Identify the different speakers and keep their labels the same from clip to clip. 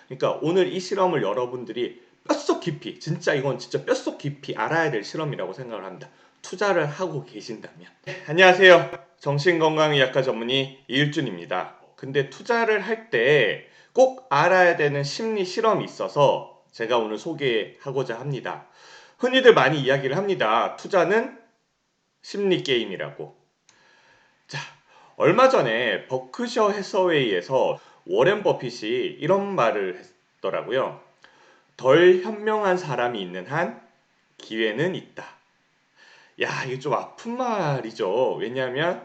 Speaker 1: 그러니까 오늘 이 실험을 여러분들이 뼛속 깊이, 진짜 이건 진짜 뼛속 깊이 알아야 될 실험이라고 생각을 합니다. 투자를 하고 계신다면. 안녕하세요. 정신건강의학과 전문의 이일준입니다. 근데 투자를 할 때 꼭 알아야 되는 심리 실험이 있어서 제가 오늘 소개하고자 합니다. 흔히들 많이 이야기를 합니다. 투자는 심리 게임이라고. 자, 얼마 전에 버크셔 해서웨이에서 워렌 버핏이 이런 말을 했더라고요. 덜 현명한 사람이 있는 한 기회는 있다. 야, 이게 좀 아픈 말이죠. 왜냐하면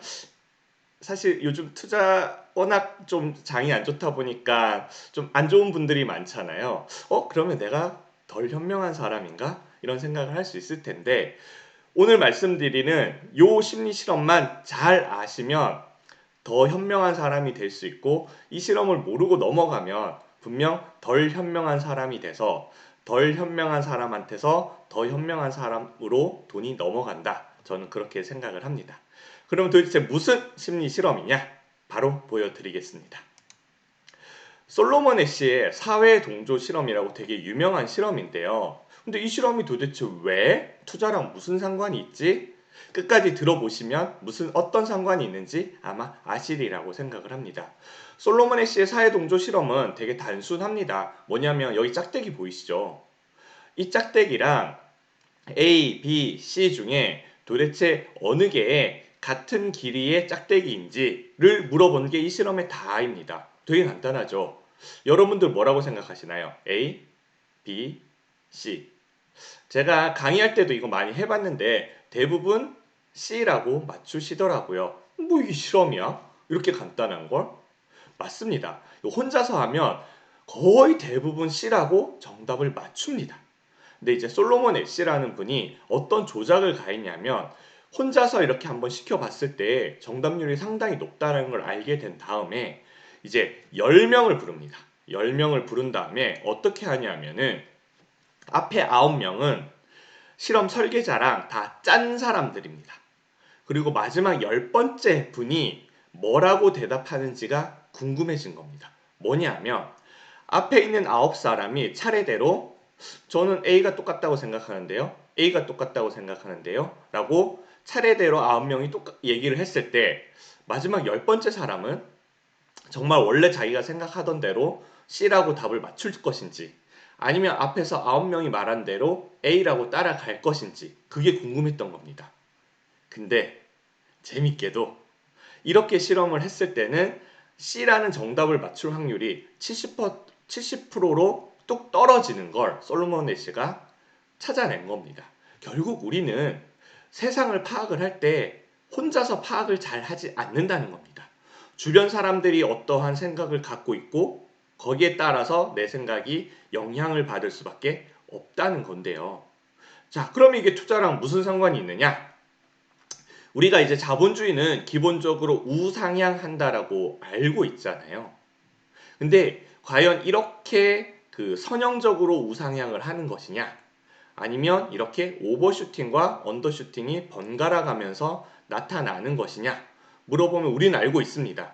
Speaker 1: 사실 요즘 투자 워낙 좀 장이 안 좋다 보니까 좀 안 좋은 분들이 많잖아요. 그러면 내가 덜 현명한 사람인가? 이런 생각을 할 수 있을 텐데 오늘 말씀드리는 요 심리 실험만 잘 아시면 더 현명한 사람이 될 수 있고 이 실험을 모르고 넘어가면 분명 덜 현명한 사람이 돼서 덜 현명한 사람한테서 더 현명한 사람으로 돈이 넘어간다. 저는 그렇게 생각을 합니다. 그럼 도대체 무슨 심리 실험이냐? 바로 보여드리겠습니다. 솔로몬 애쉬의 사회 동조 실험이라고 되게 유명한 실험인데요. 근데 이 실험이 도대체 왜 투자랑 무슨 상관이 있지? 끝까지 들어보시면 어떤 상관이 있는지 아마 아시리라고 생각을 합니다. 솔로몬 애쉬의 사회 동조 실험은 되게 단순합니다. 뭐냐면 여기 짝대기 보이시죠? 이 짝대기랑 A, B, C 중에 도대체 어느 개의 같은 길이의 짝대기인지를 물어보는 게 이 실험의 다입니다. 되게 간단하죠. 여러분들 뭐라고 생각하시나요? A, B, C. 제가 강의할 때도 이거 많이 해봤는데 대부분 C라고 맞추시더라고요. 뭐 이게 실험이야? 이렇게 간단한 걸? 맞습니다. 혼자서 하면 거의 대부분 C라고 정답을 맞춥니다. 근데 이제 솔로몬 애쉬라는 분이 어떤 조작을 가했냐면 혼자서 이렇게 한번 시켜봤을 때 정답률이 상당히 높다는 걸 알게 된 다음에 이제 10명을 부릅니다. 10명을 부른 다음에 어떻게 하냐면은 앞에 9명은 실험 설계자랑 다 짠 사람들입니다. 그리고 마지막 10번째 분이 뭐라고 대답하는지가 궁금해진 겁니다. 뭐냐면 앞에 있는 9사람이 차례대로 저는 A가 똑같다고 생각하는데요. A가 똑같다고 생각하는데요. 라고 차례대로 9명이 얘기를 했을 때 마지막 10번째 사람은 정말 원래 자기가 생각하던 대로 C라고 답을 맞출 것인지 아니면 앞에서 9명이 말한 대로 A라고 따라갈 것인지 그게 궁금했던 겁니다. 근데 재밌게도 이렇게 실험을 했을 때는 C라는 정답을 맞출 확률이 70%로 뚝 떨어지는 걸 솔로몬 애쉬가 찾아낸 겁니다. 결국 우리는 세상을 파악을 할 때 혼자서 파악을 잘 하지 않는다는 겁니다. 주변 사람들이 어떠한 생각을 갖고 있고 거기에 따라서 내 생각이 영향을 받을 수밖에 없다는 건데요. 자, 그럼 이게 투자랑 무슨 상관이 있느냐? 우리가 이제 자본주의는 기본적으로 우상향한다라고 알고 있잖아요. 근데 과연 이렇게 그 선형적으로 우상향을 하는 것이냐? 아니면 이렇게 오버슈팅과 언더슈팅이 번갈아 가면서 나타나는 것이냐? 물어보면 우리는 알고 있습니다.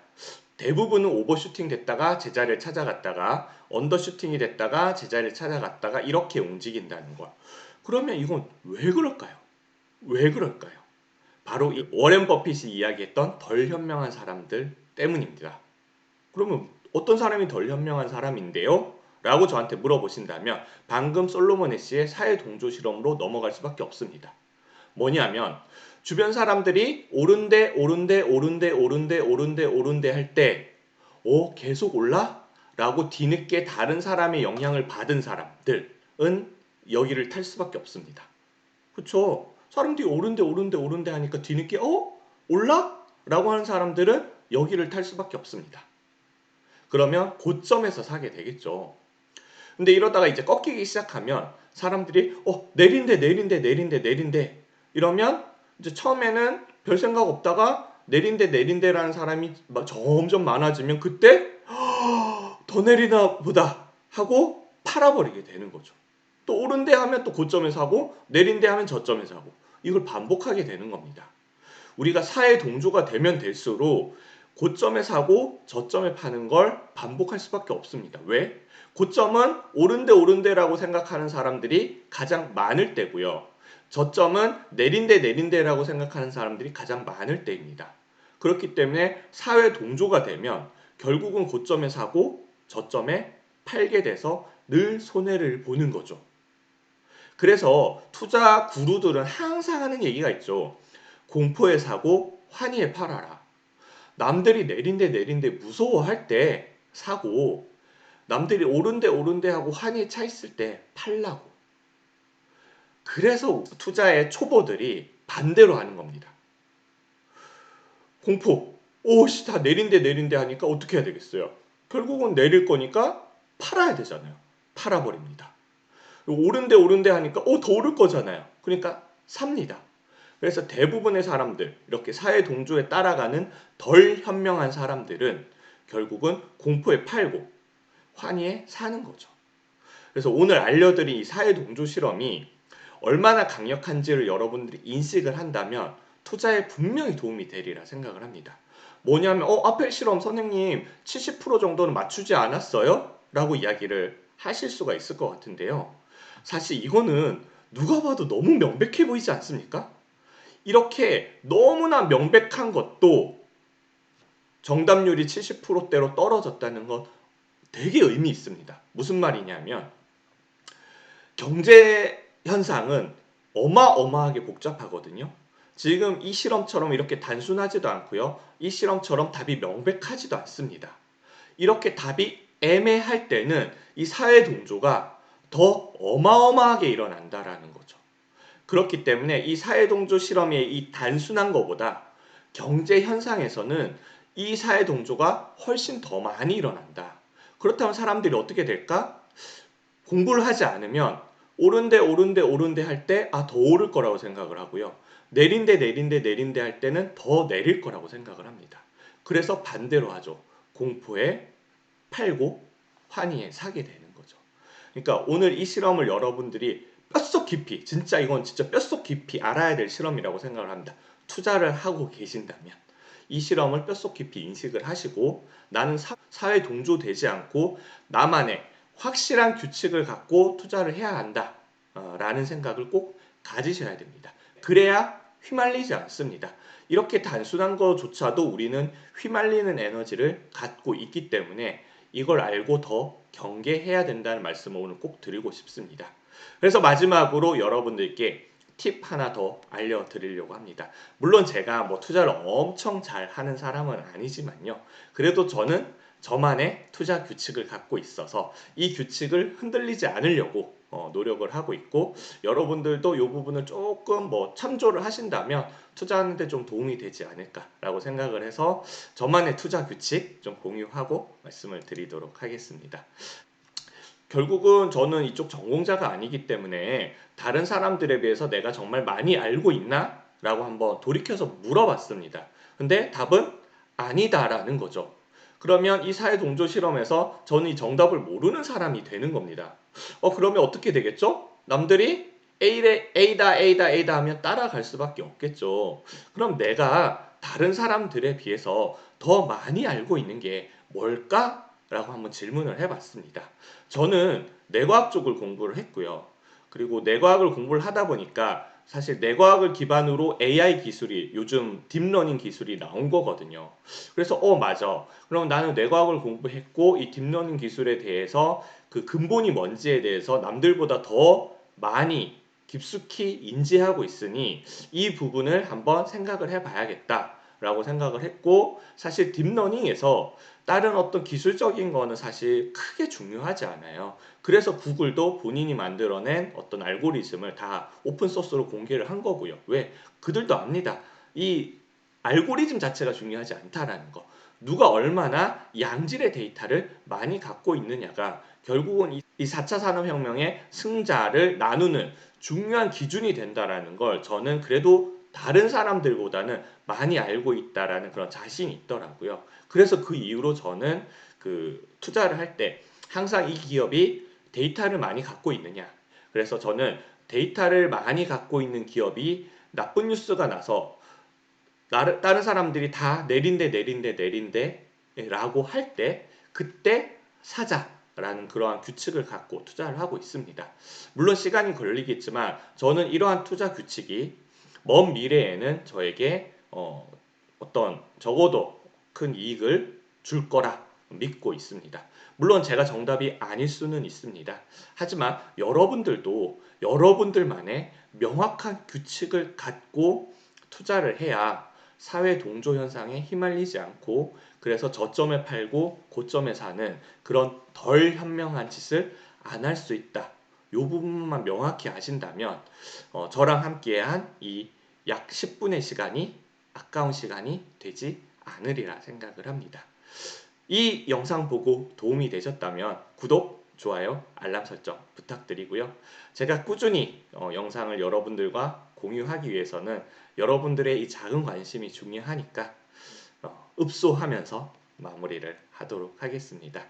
Speaker 1: 대부분은 오버슈팅 됐다가 제자리를 찾아갔다가 언더슈팅이 됐다가 제자리를 찾아갔다가 이렇게 움직인다는 걸. 그러면 이건 왜 그럴까요? 왜 그럴까요? 바로 이 워렌 버핏이 이야기했던 덜 현명한 사람들 때문입니다. 그러면 어떤 사람이 덜 현명한 사람인데요? 라고 저한테 물어보신다면 방금 솔로몬 애쉬의 사회 동조 실험으로 넘어갈 수밖에 없습니다. 뭐냐면 주변 사람들이 오른데 할 때 계속 올라? 라고 뒤늦게 다른 사람의 영향을 받은 사람들은 여기를 탈 수밖에 없습니다. 그쵸? 사람들이 오른데 하니까 뒤늦게 올라? 라고 하는 사람들은 여기를 탈 수밖에 없습니다. 그러면 고점에서 사게 되겠죠. 근데 이러다가 이제 꺾이기 시작하면 사람들이 내린대 이러면 이제 처음에는 별 생각 없다가 내린대라는 사람이 점점 많아지면 그때 더 내리나 보다 하고 팔아버리게 되는 거죠. 또 오른데 하면 또 고점에 사고 내린데 하면 저점에 사고 이걸 반복하게 되는 겁니다. 우리가 사회 동조가 되면 될수록 고점에 사고 저점에 파는 걸 반복할 수밖에 없습니다. 왜? 고점은 오른데라고 생각하는 사람들이 가장 많을 때고요. 저점은 내린데라고 생각하는 사람들이 가장 많을 때입니다. 그렇기 때문에 사회 동조가 되면 결국은 고점에 사고 저점에 팔게 돼서 늘 손해를 보는 거죠. 그래서 투자 구루들은 항상 하는 얘기가 있죠. 공포에 사고 환희에 팔아라. 남들이 내린데 무서워할 때 사고 남들이 오른데 하고 환희에 차 있을 때 팔라고. 그래서 투자의 초보들이 반대로 하는 겁니다. 공포. 오씨 다 내린데 하니까 어떻게 해야 되겠어요? 결국은 내릴 거니까 팔아야 되잖아요. 팔아버립니다. 오른데 하니까 더 오를 거잖아요. 그러니까 삽니다. 그래서 대부분의 사람들, 이렇게 사회 동조에 따라가는 덜 현명한 사람들은 결국은 공포에 팔고 환희에 사는 거죠. 그래서 오늘 알려드린 이 사회 동조 실험이 얼마나 강력한지를 여러분들이 인식을 한다면 투자에 분명히 도움이 되리라 생각을 합니다. 뭐냐면 앞에 실험 선생님 70% 정도는 맞추지 않았어요? 라고 이야기를 하실 수가 있을 것 같은데요. 사실 이거는 누가 봐도 너무 명백해 보이지 않습니까? 이렇게 너무나 명백한 것도 정답률이 70%대로 떨어졌다는 건 되게 의미 있습니다. 무슨 말이냐면 경제 현상은 어마어마하게 복잡하거든요. 지금 이 실험처럼 이렇게 단순하지도 않고요. 이 실험처럼 답이 명백하지도 않습니다. 이렇게 답이 애매할 때는 이 사회 동조가 더 어마어마하게 일어난다라는 거죠. 그렇기 때문에 이 사회 동조 실험의 이 단순한 것보다 경제 현상에서는 이 사회 동조가 훨씬 더 많이 일어난다. 그렇다면 사람들이 어떻게 될까? 공부를 하지 않으면 오른데 할 때 더 오를 거라고 생각을 하고요. 내린데 할 때는 더 내릴 거라고 생각을 합니다. 그래서 반대로 하죠. 공포에 팔고 환희에 사게 되는 거죠. 그러니까 오늘 이 실험을 여러분들이 뼛속 깊이, 진짜 이건 진짜 뼛속 깊이 알아야 될 실험이라고 생각을 합니다. 투자를 하고 계신다면 이 실험을 뼛속 깊이 인식을 하시고 나는 사회 동조되지 않고 나만의 확실한 규칙을 갖고 투자를 해야 한다 라는 생각을 꼭 가지셔야 됩니다. 그래야 휘말리지 않습니다. 이렇게 단순한 것조차도 우리는 휘말리는 에너지를 갖고 있기 때문에 이걸 알고 더 경계해야 된다는 말씀을 오늘 꼭 드리고 싶습니다. 그래서 마지막으로 여러분들께 팁 하나 더 알려드리려고 합니다. 물론 제가 뭐 투자를 엄청 잘 하는 사람은 아니지만요. 그래도 저는 저만의 투자 규칙을 갖고 있어서 이 규칙을 흔들리지 않으려고 노력을 하고 있고 여러분들도 이 부분을 조금 뭐 참조를 하신다면 투자하는데 좀 도움이 되지 않을까라고 생각을 해서 저만의 투자 규칙 좀 공유하고 말씀을 드리도록 하겠습니다. 결국은 저는 이쪽 전공자가 아니기 때문에 다른 사람들에 비해서 내가 정말 많이 알고 있나? 라고 한번 돌이켜서 물어봤습니다. 근데 답은 아니다라는 거죠. 그러면 이 사회 동조 실험에서 저는 이 정답을 모르는 사람이 되는 겁니다. 그러면 어떻게 되겠죠? 남들이 A다 하면 따라갈 수밖에 없겠죠. 그럼 내가 다른 사람들에 비해서 더 많이 알고 있는 게 뭘까? 라고 한번 질문을 해봤습니다. 저는 뇌과학 쪽을 공부를 했고요. 그리고 뇌과학을 공부를 하다 보니까 사실 뇌과학을 기반으로 AI 기술이 요즘 딥러닝 기술이 나온 거거든요. 그래서 맞아. 그럼 나는 뇌과학을 공부했고 이 딥러닝 기술에 대해서 그 근본이 뭔지에 대해서 남들보다 더 많이 깊숙이 인지하고 있으니 이 부분을 한번 생각을 해봐야겠다라고 생각을 했고 사실 딥러닝에서 다른 어떤 기술적인 거는 사실 크게 중요하지 않아요. 그래서 구글도 본인이 만들어낸 어떤 알고리즘을 다 오픈소스로 공개를 한 거고요. 왜? 그들도 압니다. 이 알고리즘 자체가 중요하지 않다라는 거. 누가 얼마나 양질의 데이터를 많이 갖고 있느냐가 결국은 이 4차 산업혁명의 승자를 나누는 중요한 기준이 된다라는 걸 저는 그래도 다른 사람들보다는 많이 알고 있다라는 그런 자신이 있더라고요. 그래서 그 이후로 저는 그 투자를 할 때 항상 이 기업이 데이터를 많이 갖고 있느냐. 그래서 저는 데이터를 많이 갖고 있는 기업이 나쁜 뉴스가 나서 다른 사람들이 다 내린데 라고 할 때 그때 사자 라는 그러한 규칙을 갖고 투자를 하고 있습니다. 물론 시간이 걸리겠지만 저는 이러한 투자 규칙이 먼 미래에는 저에게 어떤 적어도 큰 이익을 줄 거라 믿고 있습니다. 물론 제가 정답이 아닐 수는 있습니다. 하지만 여러분들도 여러분들만의 명확한 규칙을 갖고 투자를 해야 사회 동조 현상에 휘말리지 않고, 그래서 저점에 팔고 고점에 사는 그런 덜 현명한 짓을 안 할 수 있다. 이 부분만 명확히 아신다면 저랑 함께한 이 약 10분의 시간이 아까운 시간이 되지 않으리라 생각을 합니다. 이 영상 보고 도움이 되셨다면 구독, 좋아요, 알람 설정 부탁드리고요. 제가 꾸준히 영상을 여러분들과 공유하기 위해서는 여러분들의 이 작은 관심이 중요하니까 읍소하면서 마무리를 하도록 하겠습니다.